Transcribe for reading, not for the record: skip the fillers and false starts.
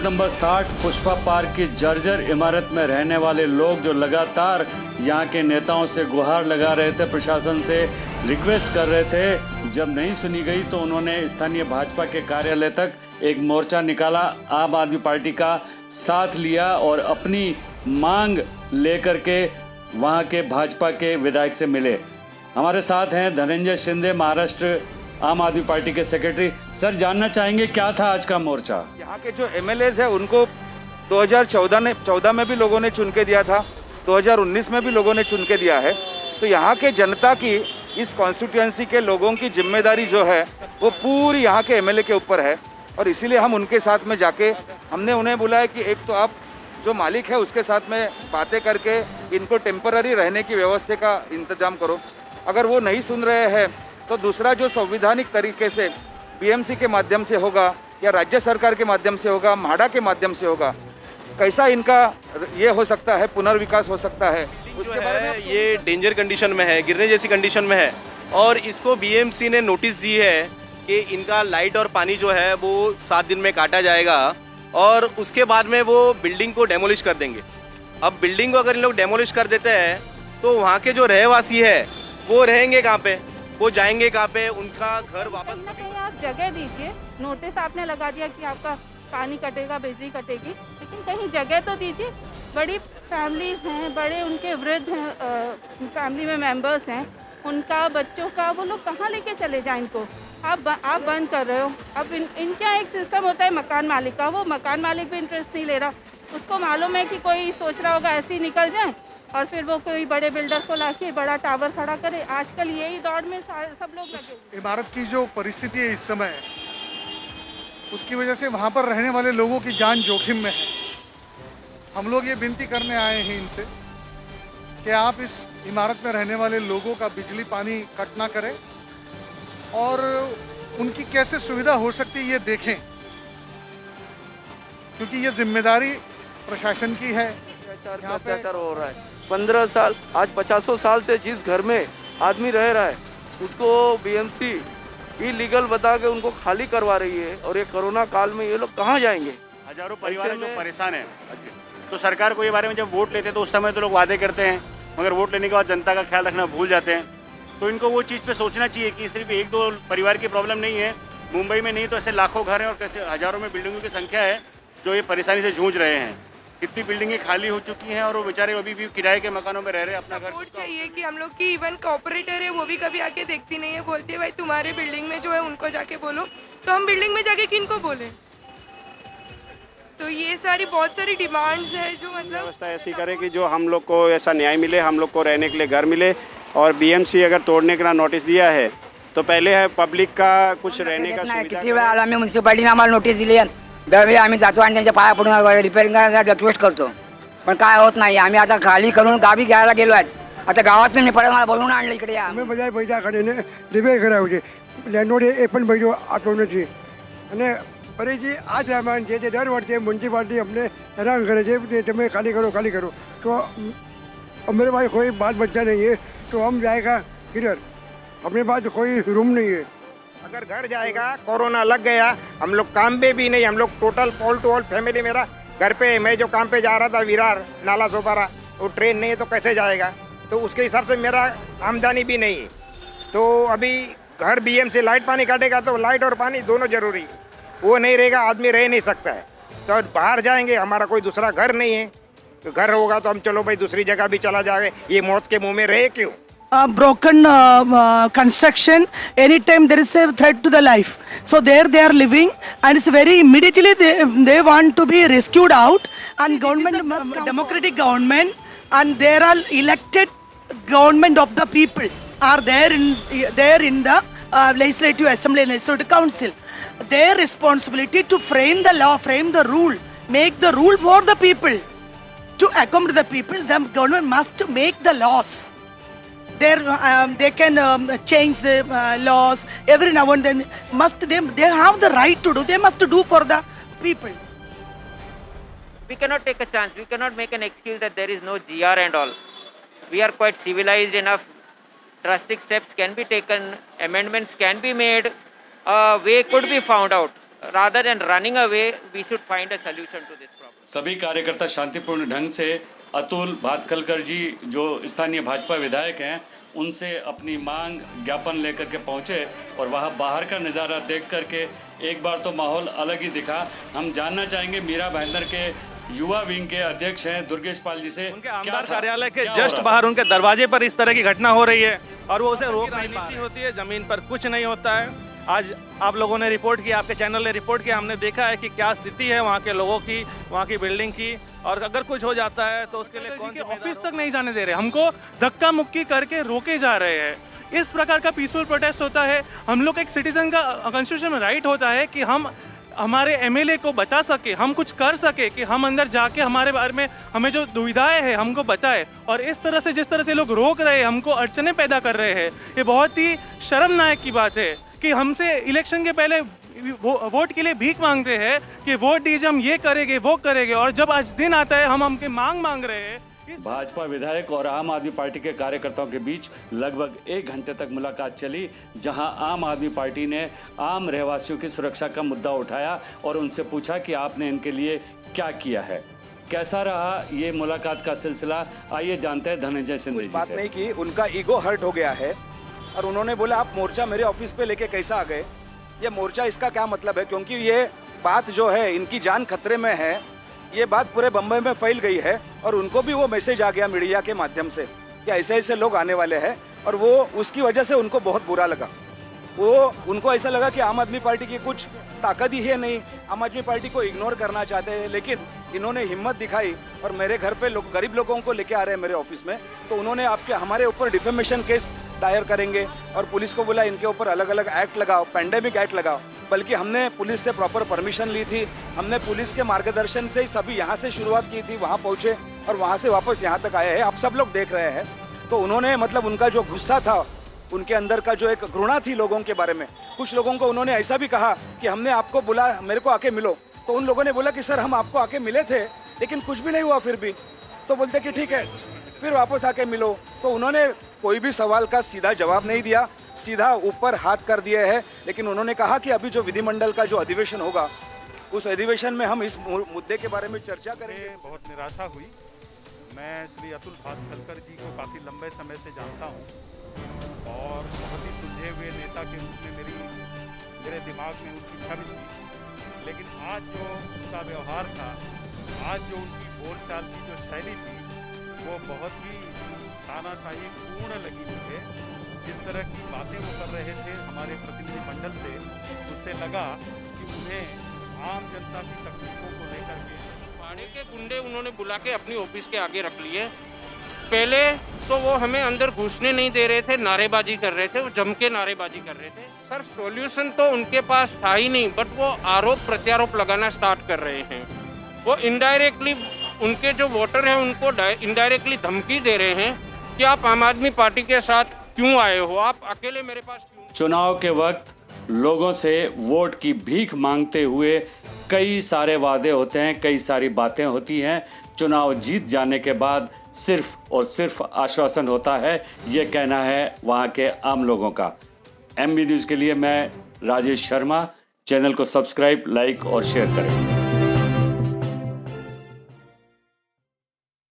Ward number 60 Pushpa park की जर्जर इमारत में रहने वाले लोग जो लगातार यहां के नेताओं से गुहार लगा रहे थे, प्रशासन से रिक्वेस्ट कर रहे थे, जब नहीं सुनी गई तो उन्होंने स्थानीय भाजपा के कार्यालय तक एक मोर्चा निकाला, आम आदमी पार्टी का साथ लिया और अपनी मांग लेकर के वहां के भाजपा के विधायक से मिले। हमारे साथ हैं धनंजय शिंदे, महाराष्ट्र आम आदमी पार्टी के सेक्रेटरी। सर, जानना चाहेंगे क्या था आज का मोर्चा? यहाँ के जो एमएलएज है उनको 2014 में भी लोगों ने चुन के दिया था, 2019 में भी लोगों ने चुन के दिया है। तो यहाँ के जनता की, इस कॉन्स्टिट्यूएंसी के लोगों की जिम्मेदारी जो है वो पूरी यहाँ के एमएलए के ऊपर है। और इसीलिए हम उनके साथ में जाके हमने उन्हें बुलाया कि एक तो आप जो मालिक है उसके साथ में बातें करके इनको टेम्पररी रहने की व्यवस्था का इंतजाम करो। अगर वो नहीं सुन रहे हैं तो दूसरा जो संवैधानिक तरीके से बीएमसी के माध्यम से होगा या राज्य सरकार के माध्यम से होगा, म्हाडा के माध्यम से होगा, कैसा इनका ये हो सकता है, पुनर्विकास हो सकता है, उसके बारे में ये डेंजर कंडीशन में है, गिरने जैसी कंडीशन में है। और इसको बीएमसी ने नोटिस दी है कि इनका लाइट और पानी जो है वो 7 दिन में काटा जाएगा और उसके बाद में वो बिल्डिंग को डेमोलिश कर देंगे। अब बिल्डिंग को अगर इन लोग डेमोलिश कर देते हैं तो वहाँ के जो रहवासी है वो रहेंगे कहाँ पे, वो जाएंगे कहाँ पे, उनका घर वापस कहीं आप जगह दीजिए। नोटिस आपने लगा दिया कि आपका पानी कटेगा, बिजली कटेगी, लेकिन कहीं जगह तो दीजिए। बड़ी फैमिलीज हैं, बड़े उनके वृद्ध हैं, फैमिली में मेंबर्स हैं, उनका बच्चों का, वो लोग कहाँ लेके चले जाएं इनको? आप बंद कर रहे हो। अब इनका एक सिस्टम होता है मकान मालिक का, वो मकान मालिक भी इंटरेस्ट नहीं ले रहा। उसको मालूम है कि कोई सोच रहा होगा ऐसे ही निकल जाए और फिर वो कोई बड़े बिल्डर को लाके बड़ा टावर खड़ा करे। आजकल यही दौड़ में सब लोग लगे। इमारत की जो परिस्थिति है इस समय, उसकी वजह से वहाँ पर रहने वाले लोगों की जान जोखिम में है। हम लोग ये विनती करने आए हैं इनसे कि आप इस इमारत में रहने वाले लोगों का बिजली पानी कट ना करें और उनकी कैसे सुविधा हो सकती है ये देखें, क्योंकि ये जिम्मेदारी प्रशासन की है। अत्याचार हो रहा है 15 साल, आज 50 साल से जिस घर में आदमी रह रहा है उसको बीएमसी इलीगल बता के उनको खाली करवा रही है। और ये कोरोना काल में ये लोग कहाँ जाएंगे? हजारों परिवार जो परेशान है, तो सरकार को ये बारे में जब वोट लेते हैं तो उस समय तो लोग वादे करते हैं, मगर वोट लेने के बाद जनता का ख्याल रखना भूल जाते हैं। तो इनको वो चीज़ पे सोचना चाहिए कि सिर्फ 1-2 परिवार की प्रॉब्लम नहीं है, मुंबई में नहीं तो ऐसे लाखों घर हैं और कैसे हजारों में बिल्डिंगों की संख्या है जो ये परेशानी से जूझ रहे हैं। कितनी बिल्डिंगें खाली हो चुकी हैं और वो बेचारे अभी भी किराए के मकानों में रह रहे हैं। अपना घर चाहिए कि हम लोग की इवन कॉर्पोरेटर है वो भी कभी आके देखती नहीं है, बोलती है भाई तुम्हारे बिल्डिंग में जो है उनको जाके बोलो। तो हम बिल्डिंग में जाके किनको बोले? तो ये सारी बहुत सारी डिमांड्स है जो मतलब व्यवस्था ऐसी करे कि जो हम लोग को ऐसा न्याय मिले, हम लोग को रहने के लिए घर मिले। और बीएमसी अगर तोड़ने का नोटिस दिया है तो पहले है पब्लिक का कुछ रहने का सुविधा। किती वेळा आला, आम्ही म्युन्सिपालिटीने आम्हाला नोटीस दिली आहे, दरवेळी आम्ही जातो आणि त्यांच्या पाया पडून रिपेअरिंग करायला रिक्वेस्ट करतो, पण काय होत नाही। आम्ही आता खाली करून गावी घ्यायला गेलो आहे, आता गावात मी परत मला बोलवून आणलं इकडे या। અમે બધા પૈસા કાઢીને રિપેર કરાવ્યું છે, લેન્ડલોર્ડે એ પણ પૈસો આપતો નથી અને ફરીથી આ સામાન છે તે દર વર્ષે મ્યુનિસિપાલિટી અમને હેરાન કરે છે કે તમે ખાલી કરો। તો અમારે પાસે કોઈ બાલ બચ્ચા नहीं है तो हम जाएगा किधर? अपने पास कोई रूम नहीं है। अगर घर जाएगा, कोरोना लग गया, हम लोग काम पे भी नहीं, हम लोग total all to all family मेरा घर पे, मैं जो काम पे जा रहा था विरार नाला सोपारा, वो ट्रेन नहीं है तो कैसे जाएगा? तो उसके हिसाब से मेरा आमदनी भी नहीं है। तो अभी घर बीएमसी लाइट पानी काटेगा तो लाइट और पानी दोनों जरूरी है, वो नहीं रहेगा आदमी रह नहीं सकता है। तो बाहर जाएंगे, हमारा कोई दूसरा घर नहीं है, तो घर होगा तो हम चलो भाई दूसरी जगह भी चला जाएगा, ये मौत के मुँह में रहे क्यों? Broken construction, anytime there is a threat to the life, so there they are living and it's very immediately they want to be rescued out. And government must, democratic government, and there are elected government of the people are there in the legislative assembly and legislative council. Their responsibility to frame the law, frame the rule, make the rule for the people, to accommodate the people. The government must make the laws. They can change the laws every now and then. They have the right to do. They must do for the people. We cannot take a chance. We cannot make an excuse that there is no GR and all. We are quite civilized enough. Drastic steps can be taken. Amendments can be made. A way could be found out. rather than running away, we should find a solution to this problem. सभी कार्यकर्ता शांतिपूर्ण ढंग से अतुल भातखलकर जी जो स्थानीय भाजपा विधायक हैं उनसे अपनी मांग ज्ञापन लेकर के पहुंचे और वहां बाहर का नज़ारा देख करके एक बार तो माहौल अलग ही दिखा। हम जानना चाहेंगे मीरा भाईंदर के युवा विंग के अध्यक्ष हैं दुर्गेश पाल जी से, उनके आमदार कार्यालय के जस्ट बाहर उनके दरवाजे पर इस तरह की घटना हो रही है और वो उसे रोक नहीं होती है, जमीन पर कुछ नहीं होता है। आज आप लोगों ने रिपोर्ट किया, आपके चैनल ने रिपोर्ट किया, हमने देखा है कि क्या स्थिति है वहाँ के लोगों की, वहाँ की बिल्डिंग की, और अगर कुछ हो जाता है तो उसके लिए कौन ऑफिस तक नहीं जाने दे रहे, हमको धक्का मुक्की करके रोके जा रहे हैं। इस प्रकार का पीसफुल प्रोटेस्ट होता है। हम लोग एक सिटीजन का कॉन्स्टिट्यूशन में राइट होता है कि हम हमारे एमएलए को बता सके, हम कुछ कर सके, कि हम अंदर जाके हमारे बारे में हमें जो दुविधाएं हैं हमको बताए। और इस तरह से जिस तरह से लोग रोक रहे हैं, हमको अड़चने पैदा कर रहे हैं, ये बहुत ही शर्मनाक की बात है कि हमसे इलेक्शन के पहले वोट के लिए भीख मांगते हैं कि वोट दीजिए, हम ये करेंगे वो करेंगे, और जब आज दिन आता है हम हमके मांग रहे हैं। भाजपा विधायक और आम आदमी पार्टी के कार्यकर्ताओं के बीच लगभग 1 घंटे तक मुलाकात चली, जहां आम आदमी पार्टी ने आम रहवासियों की सुरक्षा का मुद्दा उठाया और उनसे पूछा कि आपने इनके लिए क्या किया है। कैसा रहा ये मुलाकात का सिलसिला, आइए जानते हैं धनंजय सिंह जी से। बात नहीं की, उनका ईगो हर्ट हो गया है और उन्होंने बोला आप मोर्चा मेरे ऑफिस पे लेके कैसा आ गए। ये मोर्चा इसका क्या मतलब है, क्योंकि ये बात जो है इनकी जान खतरे में है, ये बात पूरे बम्बई में फैल गई है और उनको भी वो मैसेज आ गया मीडिया के माध्यम से कि ऐसे ऐसे लोग आने वाले हैं, और वो उसकी वजह से उनको बहुत बुरा लगा। उनको ऐसा लगा कि आम आदमी पार्टी की कुछ ताकत ही है नहीं, आम आदमी पार्टी को इग्नोर करना चाहते हैं, लेकिन इन्होंने हिम्मत दिखाई और मेरे घर पे गरीब लोगों को लेके आ रहे हैं मेरे ऑफिस में, तो उन्होंने हमारे ऊपर डिफेमेशन केस दायर करेंगे और पुलिस को बोला इनके ऊपर अलग अलग एक्ट लगाओ, पैंडेमिक एक्ट लगाओ। बल्कि हमने पुलिस से प्रॉपर परमिशन ली थी, हमने पुलिस के मार्गदर्शन से ही सभी यहाँ से शुरुआत की थी, वहाँ पहुँचे और वहाँ से वापस यहाँ तक आए हैं, आप सब लोग देख रहे हैं। तो उन्होंने मतलब उनका जो गुस्सा था, उनके अंदर का जो एक घृणा थी लोगों के बारे में, कुछ लोगों को उन्होंने ऐसा भी कहा कि हमने आपको बुला, मेरे को आके मिलो, तो उन लोगों ने बोला कि सर हम आपको आके मिले थे लेकिन कुछ भी नहीं हुआ फिर भी, तो बोलते कि ठीक है फिर वापस आके मिलो। तो उन्होंने कोई भी सवाल का सीधा जवाब नहीं दिया, सीधा ऊपर हाथ कर दिए हैं। लेकिन उन्होंने कहा कि अभी जो विधिमंडल का जो अधिवेशन होगा उस अधिवेशन में हम इस मुद्दे के बारे में चर्चा करेंगे। बहुत निराशा हुई। मैं श्री अतुल भातखलकर जी को काफ़ी लंबे समय से जानता हूँ और बहुत ही सुलझे हुए नेता के रूप में मेरे दिमाग में उनकी छवि थी, लेकिन आज जो उनका व्यवहार था, आज जो उनकी बोलचाल की जो शैली थी, वो बहुत ही तानाशाही पूर्ण लगी मुझे। जिस तरह की बातें वो कर रहे थे हमारे प्रतिनिधिमंडल से, उससे लगा कि उन्हें आम जनता की तकलीफों को लेकर के थाने के गुंडे उन्होंने बुला के अपनी ऑफिस के आगे रख लिए। पहले तो वो हमें अंदर घुसने नहीं दे रहे थे, नारेबाजी कर रहे थे, वो जम के नारेबाजी कर रहे थे। सर सॉल्यूशन तो उनके पास था ही नहीं, बट वो आरोप प्रत्यारोप लगाना स्टार्ट कर रहे हैं। वो इनडायरेक्टली उनके जो वोटर हैं उनको इनडायरेक्टली धमकी दे रहे हैं कि आप आम आदमी पार्टी के साथ क्यों आए हो, आप अकेले मेरे पास क्यों। चुनाव के वक्त लोगों से वोट की भीख मांगते हुए कई सारे वादे होते हैं, कई सारी बातें होती हैं। चुनाव जीत जाने के बाद सिर्फ और सिर्फ आश्वासन होता है, ये कहना है वहाँ के आम लोगों का। MB न्यूज़ के लिए मैं राजेश शर्मा। चैनल को सब्सक्राइब, लाइक और शेयर करें।